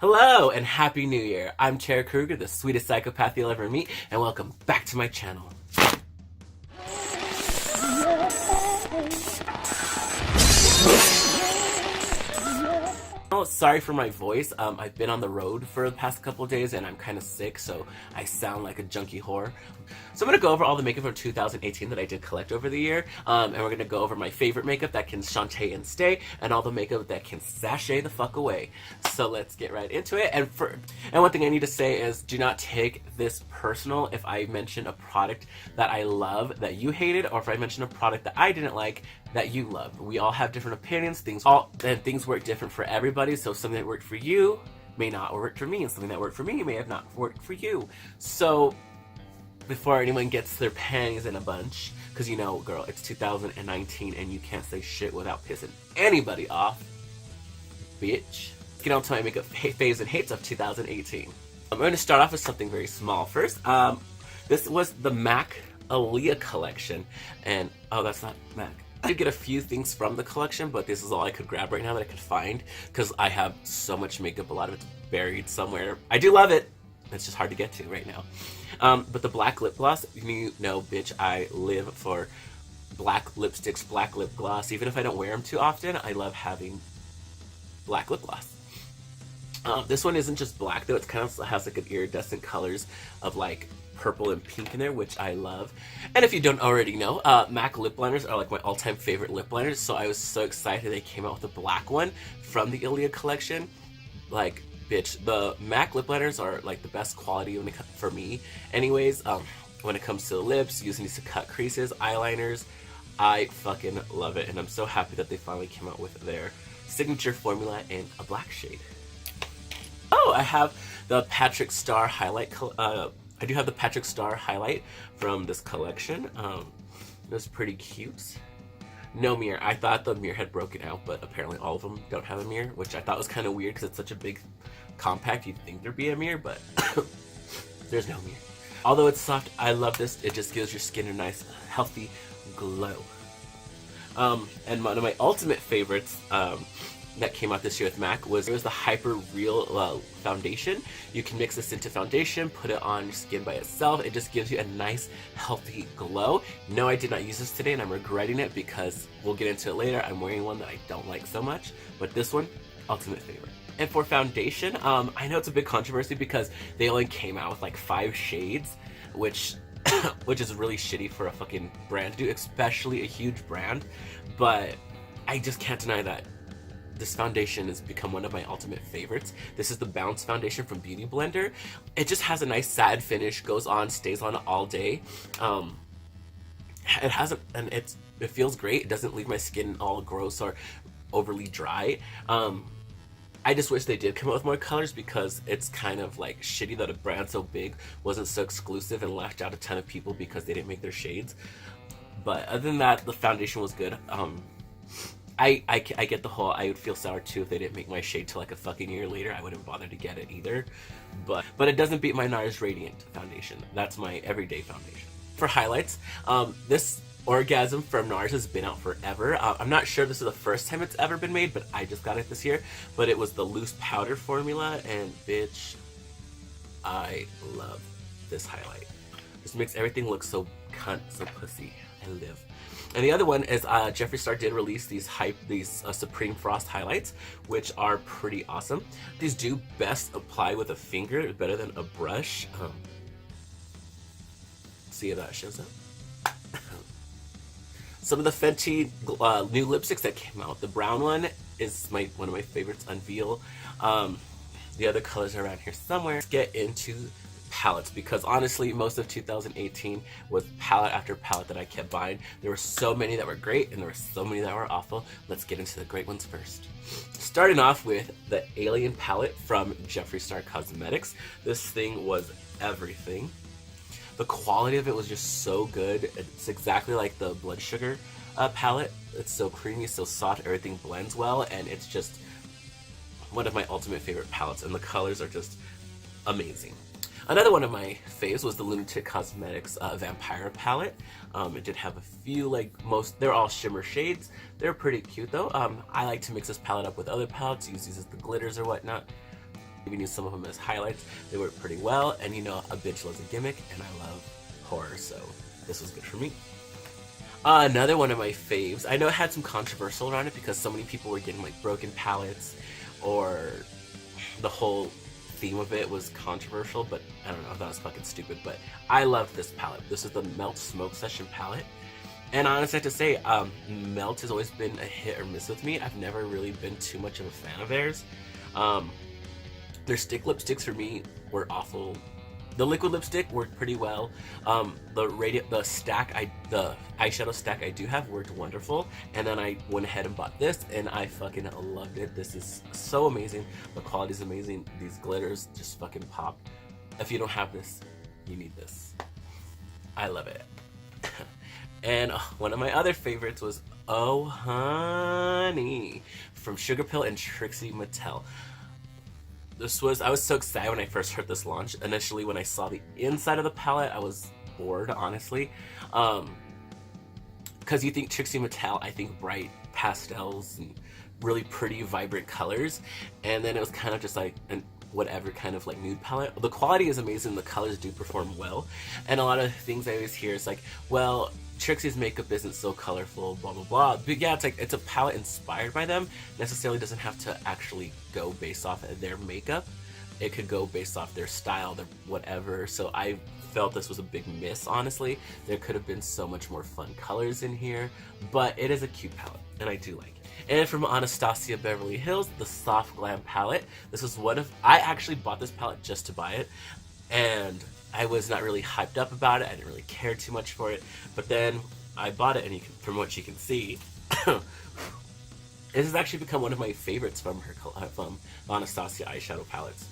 Hello and Happy New Year! I'm Chair Krueger, the sweetest psychopath you'll ever meet, and welcome back to my channel. Oh, sorry for my voice. I've been on the road for the past couple of days and I'm kind of sick, so I sound like a junkie whore. So I'm going to go over all the makeup from 2018 that I did collect over the year, and we're going to go over my favorite makeup that can Shantae and stay, and all the makeup that can sashay the fuck away. So let's get right into it. And one thing I need to say is, do not take this personal if I mention a product that I love that you hated, or if I mention a product that I didn't like that you love. We all have different opinions, things work different for everybody, so something that worked for you may not work for me, and something that worked for me may have not worked for you. So before anyone gets their panties in a bunch, because you know, girl, it's 2019 and you can't say shit without pissing anybody off, bitch. Let's get on to my makeup faves and hates of 2018. I'm going to start off with something very small first. This was the MAC Aaliyah collection, and oh, that's not MAC. I did get a few things from the collection, but this is all I could grab right now that I could find, because I have so much makeup, a lot of it's buried somewhere. I do love it, it's just hard to get to right now. But the black lip gloss, you know, bitch, I live for black lipsticks, black lip gloss. Even if I don't wear them too often, I love having black lip gloss. This one isn't just black though, it kind of has like an iridescent colors of like purple and pink in there, which I love. And if you don't already know, MAC lip liners are like my all-time favorite lip liners, so I was so excited they came out with a black one from the Aaliyah collection. Like, bitch, the MAC lip liners are like the best quality for me anyways. When it comes to the lips, using these to cut creases, eyeliners, I fucking love it, and I'm so happy that they finally came out with their signature formula in a black shade. Oh, I have the Patrick Star highlight. I do have the Patrick Star highlight from this collection. It was pretty cute. No mirror. I thought the mirror had broken out, but apparently all of them don't have a mirror, which I thought was kind of weird because it's such a big compact. You'd think there'd be a mirror, but there's no mirror. Although it's soft, I love this. It just gives your skin a nice, healthy glow. And one of my ultimate favorites that came out this year with MAC was the Hyper Real foundation. You can mix this into foundation, put it on your skin by itself. It just gives you a nice, healthy glow. No, I did not use this today and I'm regretting it because we'll get into it later. I'm wearing one that I don't like so much, but this one, ultimate favorite. And for foundation, I know it's a big controversy because they only came out with like 5 shades, which is really shitty for a fucking brand to do, especially a huge brand. But I just can't deny that this foundation has become one of my ultimate favorites. This is the Bounce foundation from Beauty Blender. It just has a nice satin finish, goes on, stays on all day. It feels great. It doesn't leave my skin all gross or overly dry. I just wish they did come out with more colors because it's kind of like shitty that a brand so big wasn't so exclusive and left out a ton of people because they didn't make their shades. But other than that, the foundation was good. I get the whole, I would feel sour too if they didn't make my shade till like a fucking year later. I wouldn't bother to get it either. But it doesn't beat my NARS Radiant foundation. That's my everyday foundation. For highlights, this Orgasm from NARS has been out forever. I'm not sure this is the first time it's ever been made, but I just got it this year. But it was the loose powder formula, and bitch, I love this highlight. Just makes everything look so cunt, so pussy. I live. And the other one is Jeffree Star did release these Supreme Frost highlights, which are pretty awesome. These do best apply with a finger, better than a brush. See if that shows up. Some of the Fenty new lipsticks that came out. The brown one is one of my favorites, Unveil. The other colors are around here somewhere. Let's get into palettes, because honestly most of 2018 was palette after palette that I kept buying. There were so many that were great and there were so many that were awful. Let's get into the great ones first. Starting off with the Alien palette from Jeffree Star Cosmetics. This thing was everything. The quality of it was just so good. It's exactly like the Blood Sugar palette. It's so creamy, so soft, everything blends well, and it's just one of my ultimate favorite palettes, and the colors are just amazing. Another one of my faves was the Lunatic Cosmetics Vampire palette. It did have a few, they're all shimmer shades. They're pretty cute though. I like to mix this palette up with other palettes, use these as the glitters or whatnot. even use some of them as highlights. They work pretty well, and you know, a bitch loves a gimmick, and I love horror, so this was good for me. Another one of my faves. I know it had some controversial around it because so many people were getting like broken palettes, or the whole theme of it was controversial, but I don't know, I thought it was fucking stupid, but I love this palette. This is the Melt Smoke Session palette. And honestly, I have to say, Melt has always been a hit or miss with me. I've never really been too much of a fan of theirs. Their stick lipsticks for me were awful. The liquid lipstick worked pretty well. The eyeshadow stack I do have worked wonderful. And then I went ahead and bought this, and I fucking loved it. This is so amazing. The quality is amazing. These glitters just fucking pop. If you don't have this, you need this. I love it. And one of my other favorites was Oh Honey from Sugar Pill and Trixie Mattel. I was so excited when I first heard this launch. Initially, when I saw the inside of the palette, I was bored, honestly. Because you think Trixie Mattel, I think bright pastels and really pretty, vibrant colors. And then it was kind of just like whatever kind of like nude palette. The quality is amazing, the colors do perform well. And a lot of things I always hear is like, well, Trixie's makeup isn't so colorful, blah blah blah. But yeah, it's a palette inspired by them. Necessarily doesn't have to actually go based off of their makeup. It could go based off their style, their whatever. So I felt this was a big miss, honestly. There could have been so much more fun colors in here, but it is a cute palette, and I do like it. And from Anastasia Beverly Hills, the Soft Glam palette. This was I actually bought this palette just to buy it, and I was not really hyped up about it. I didn't really care too much for it, but then I bought it, and from what you can see, this has actually become one of my favorites from Anastasia eyeshadow palettes.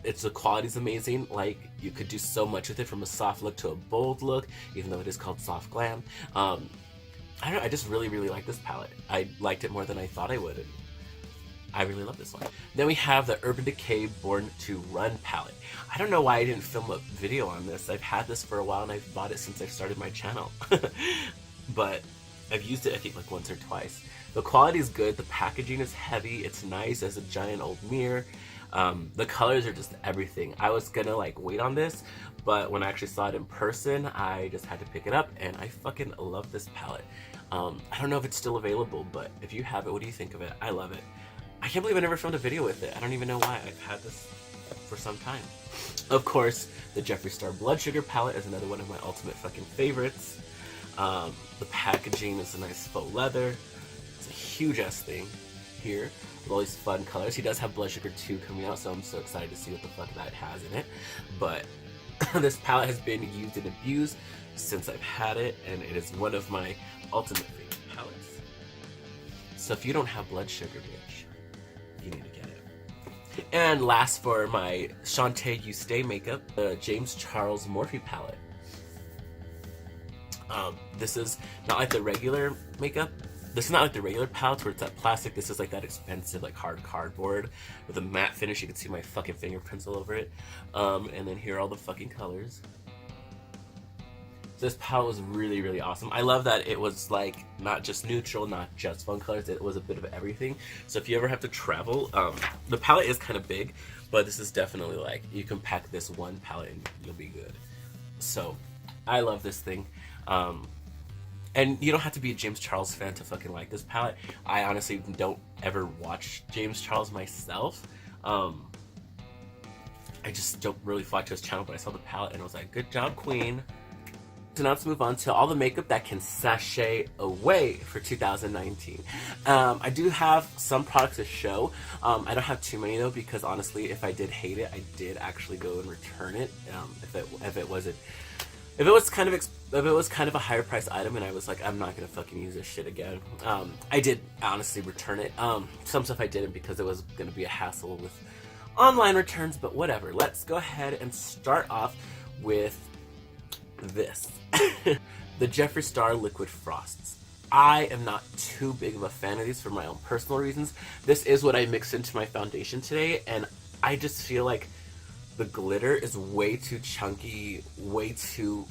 The quality's amazing. Like, you could do so much with it, from a soft look to a bold look, even though it is called Soft Glam. I don't know, I just really, really like this palette. I liked it more than I thought I would, and I really love this one. Then we have the Urban Decay Born to Run palette. I don't know why I didn't film a video on this. I've had this for a while, and I've bought it since I started my channel. But I've used it, I think, like once or twice. The quality is good, the packaging is heavy, it's nice as a giant old mirror. The colors are just everything. I was gonna like wait on this, but when I actually saw it in person, I just had to pick it up, and I fucking love this palette. I don't know if it's still available, but if you have it, what do you think of it? I love it. I can't believe I never filmed a video with it. I don't even know why. I've had this for some time. Of course, the Jeffree Star Blood Sugar palette is another one of my ultimate fucking favorites. The packaging is a nice faux leather. It's a huge ass thing here with all these fun colors. He does have Blood Sugar 2 coming out, so I'm so excited to see what the fuck that has in it. But this palette has been used and abused since I've had it, and it is one of my ultimate favorite palettes. So if you don't have Blood Sugar, bitch, you need to get it. And last, for my Shantae You Stay makeup, the James Charles Morphe palette. This is not like the regular makeup. This is not like the regular palettes where it's that plastic. This is like that expensive, like hard cardboard with a matte finish. You can see my fucking fingerprints all over it. And then here are all the fucking colors. This palette was really, really awesome. I love that it was like not just neutral, not just fun colors. It was a bit of everything. So if you ever have to travel, the palette is kind of big, but this is definitely like, you can pack this one palette and you'll be good. So I love this thing. And you don't have to be a James Charles fan to fucking like this palette. I honestly don't ever watch James Charles myself. I just don't really flock to his channel, but I saw the palette and I was like, good job, queen. So now let's move on to all the makeup that can sashay away for 2019. I do have some products to show. I don't have too many though, because honestly, if I did hate it, I did actually go and return it. If it was kind of a higher price item and I was like, I'm not gonna fucking use this shit again, I did honestly return it. Some stuff I didn't because it was gonna be a hassle with online returns, but whatever. Let's go ahead and start off with this. The Jeffree Star Liquid Frosts. I am not too big of a fan of these for my own personal reasons. This is what I mixed into my foundation today, and I just feel like the glitter is way too chunky, way too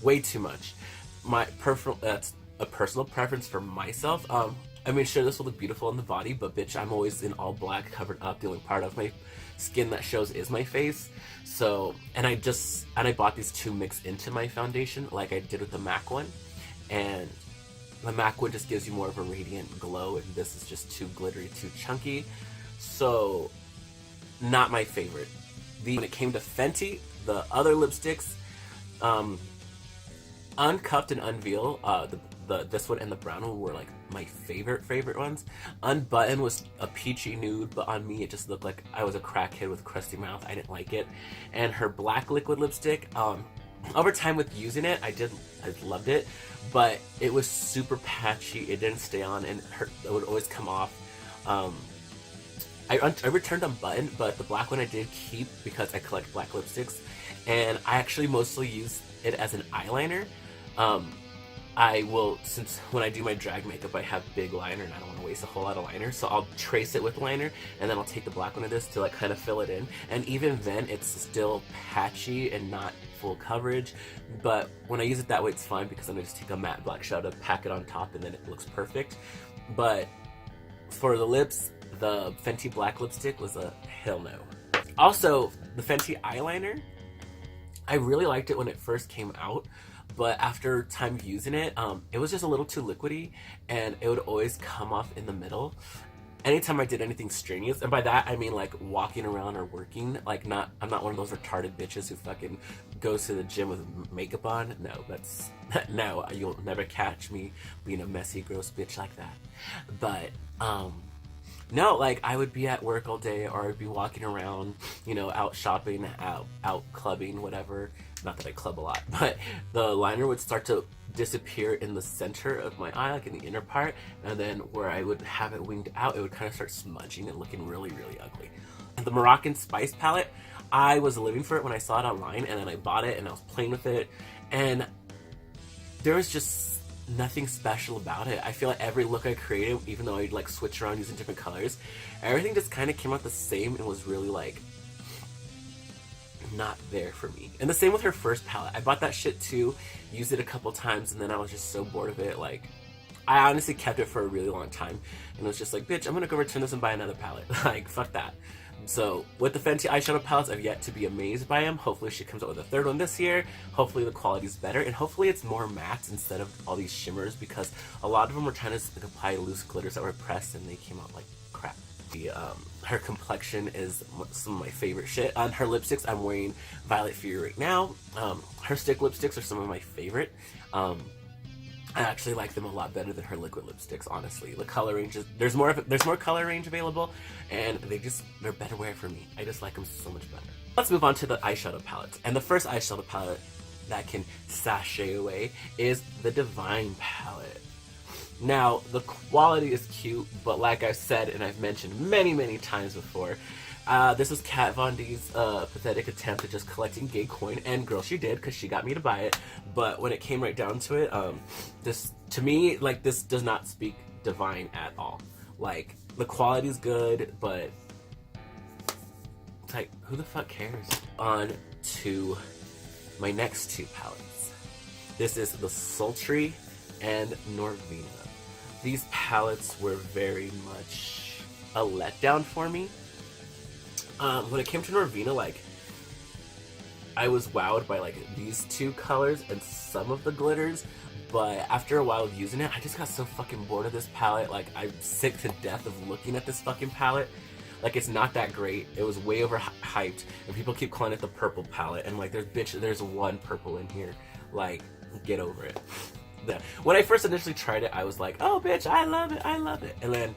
much. That's a personal preference for myself. I mean, sure, this will look beautiful on the body, but bitch, I'm always in all black, covered up. The only part of my skin that shows is my face. So, and I bought these two mixed into my foundation, like I did with the MAC one. And the MAC one just gives you more of a radiant glow, and this is just too glittery, too chunky. So, not my favorite. When it came to Fenty, the other lipsticks, Uncuffed and Unveil, this one and the brown one were like my favorite ones. Unbutton was a peachy nude, but on me it just looked like I was a crackhead with crusty mouth. I didn't like it. And her black liquid lipstick, over time with using it, I loved it, but it was super patchy. It didn't stay on, and it would always come off. I returned Unbutton, but the black one I did keep because I collect black lipsticks, and I actually mostly use it as an eyeliner. I will, since when I do my drag makeup, I have big liner and I don't want to waste a whole lot of liner, so I'll trace it with liner, and then I'll take the black one of this to like kind of fill it in. And even then, it's still patchy and not full coverage, but when I use it that way, it's fine because then I just take a matte black shadow, pack it on top, and then it looks perfect. But for the lips, the Fenty black lipstick was a hell no. Also, the Fenty eyeliner, I really liked it when it first came out, but after time of using it, it was just a little too liquidy, and it would always come off in the middle. Anytime I did anything strenuous, and by that I mean like walking around or working, like I'm not one of those retarded bitches who fucking goes to the gym with makeup on. No, no, you'll never catch me being a messy, gross bitch like that. But, no, like I would be at work all day, or I'd be walking around, you know, out shopping, out clubbing, whatever. Not that I club a lot, but the liner would start to disappear in the center of my eye, like in the inner part, and then where I would have it winged out, it would kind of start smudging and looking really, really ugly. And the Moroccan Spice palette, I was living for it when I saw it online, and then I bought it and I was playing with it, and there was just nothing special about it. I feel like every look I created, even though I'd like switch around using different colors, everything just kind of came out the same and was really like not there for me. And the same with her first palette. I bought that shit too, used it a couple times, and then I was just so bored of it. Like, I honestly kept it for a really long time, and it was just like, bitch, I'm gonna go return this and buy another palette. Like, fuck that. So with the Fenty eyeshadow palettes, I've yet to be amazed by them. Hopefully she comes out with a third one this year. Hopefully the quality's better, and hopefully it's more mattes instead of all these shimmers, because a lot of them were trying to like, apply loose glitters that were pressed, and they came out like crap. Her complexion is some of my favorite shit. On her lipsticks, I'm wearing Violet Fury right now. Her stick lipsticks are some of my favorite. I actually like them a lot better than her liquid lipsticks, honestly. The color range is, there's more color range available, and they're better wear for me. I just like them so much better. Let's move on to the eyeshadow palettes. And the first eyeshadow palette that can sashay away is the Divine palette. Now, the quality is cute, but like I said, and I've mentioned many, many times before, this was Kat Von D's pathetic attempt at just collecting gay coin, and girl, she did, because she got me to buy it. But when it came right down to it, this, to me, like, this does not speak Divine at all. Like, the quality's good, but it's like, who the fuck cares? On to my next two palettes. This is the Sultry and Norvina. These palettes were very much a letdown for me. When it came to Norvina, like, I was wowed by like these two colors and some of the glitters, but after a while of using it, I just got so fucking bored of this palette. Like, I'm sick to death of looking at this fucking palette. Like, it's not that great. It was way overhyped, and people keep calling it the purple palette, and like, there's one purple in here. Like, get over it. When I first initially tried it, I was like, oh bitch, I love it, I love it. And then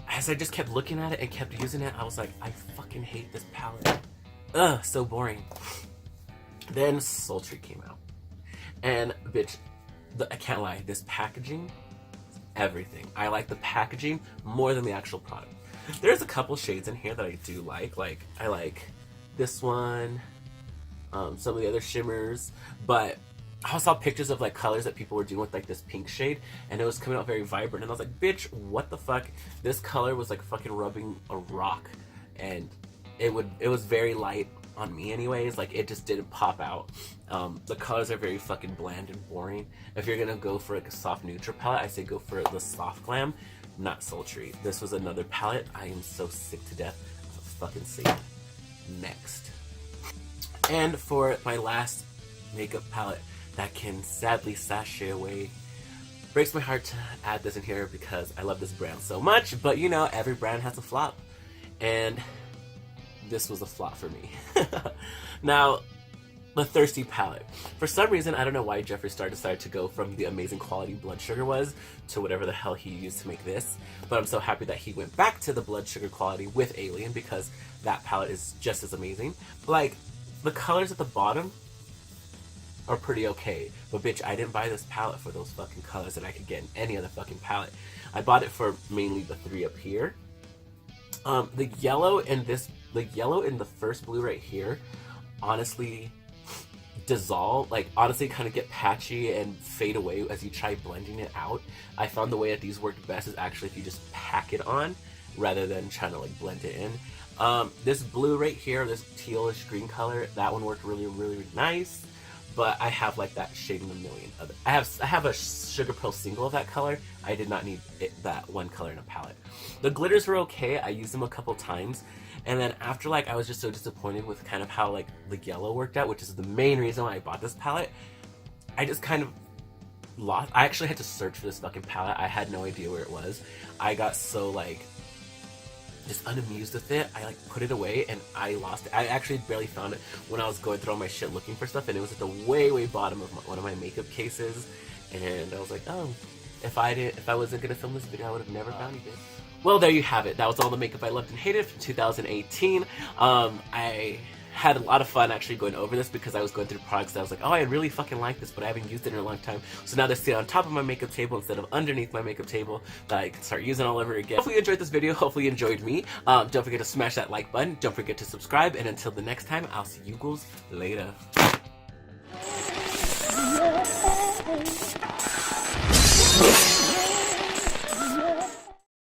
as I just kept looking at it and kept using it, I was like, I fucking hate this palette. Ugh, so boring. Then Sultry came out. And bitch, I can't lie, this packaging, everything. I like the packaging more than the actual product. There's a couple shades in here that I do like I like this one, some of the other shimmers, but I saw pictures of like colors that people were doing with like this pink shade, and it was coming out very vibrant, and I was like, bitch, what the fuck? This color was like fucking rubbing a rock, and it was very light, on me anyways. Like, it just didn't pop out. The colors are very fucking bland and boring. If you're gonna go for like a soft neutral palette, I say go for the soft glam, not sultry. This was another palette. I am so sick to death of a fucking scene. Next. And for my last makeup palette that can sadly sashay away. Breaks my heart to add this in here because I love this brand so much, but you know, every brand has a flop. And this was a flop for me. Now, the Thirsty palette. For some reason, I don't know why Jeffree Star decided to go from the amazing quality Blood Sugar was to whatever the hell he used to make this. But I'm so happy that he went back to the Blood Sugar quality with Alien because that palette is just as amazing. Like, the colors at the bottom are pretty okay, but bitch, I didn't buy this palette for those fucking colors that I could get in any other fucking palette. I bought it for mainly the three up here. The yellow in the first blue right here, honestly, dissolve, like honestly kind of get patchy and fade away as you try blending it out. I found the way that these worked best is actually if you just pack it on rather than trying to like blend it in. This blue right here, this tealish green color, that one worked really, really nice. But I have like that shade in a million of it. I have a Sugar Pearl single of that color. I did not need that one color in a palette. The glitters were okay. I used them a couple times. And then after like I was just so disappointed with kind of how like the yellow worked out, which is the main reason why I bought this palette. I just kind of lost. I actually had to search for this fucking palette. I had no idea where it was. I got so like just unamused with it. I like put it away and I lost it. I actually barely found it when I was going through all my shit looking for stuff, and it was at the way bottom of one of my makeup cases. And I was like, oh, if I wasn't gonna film this video, I would have never found it. Well, there you have it. That was all the makeup I loved and hated from 2018. I had a lot of fun actually going over this because I was going through products that I was like, oh, I really fucking like this, but I haven't used it in a long time. So now they sit on top of my makeup table instead of underneath my makeup table that I can start using all over again. Hopefully you enjoyed this video. Hopefully you enjoyed me. Don't forget to smash that like button. Don't forget to subscribe. And until the next time, I'll see you girls later.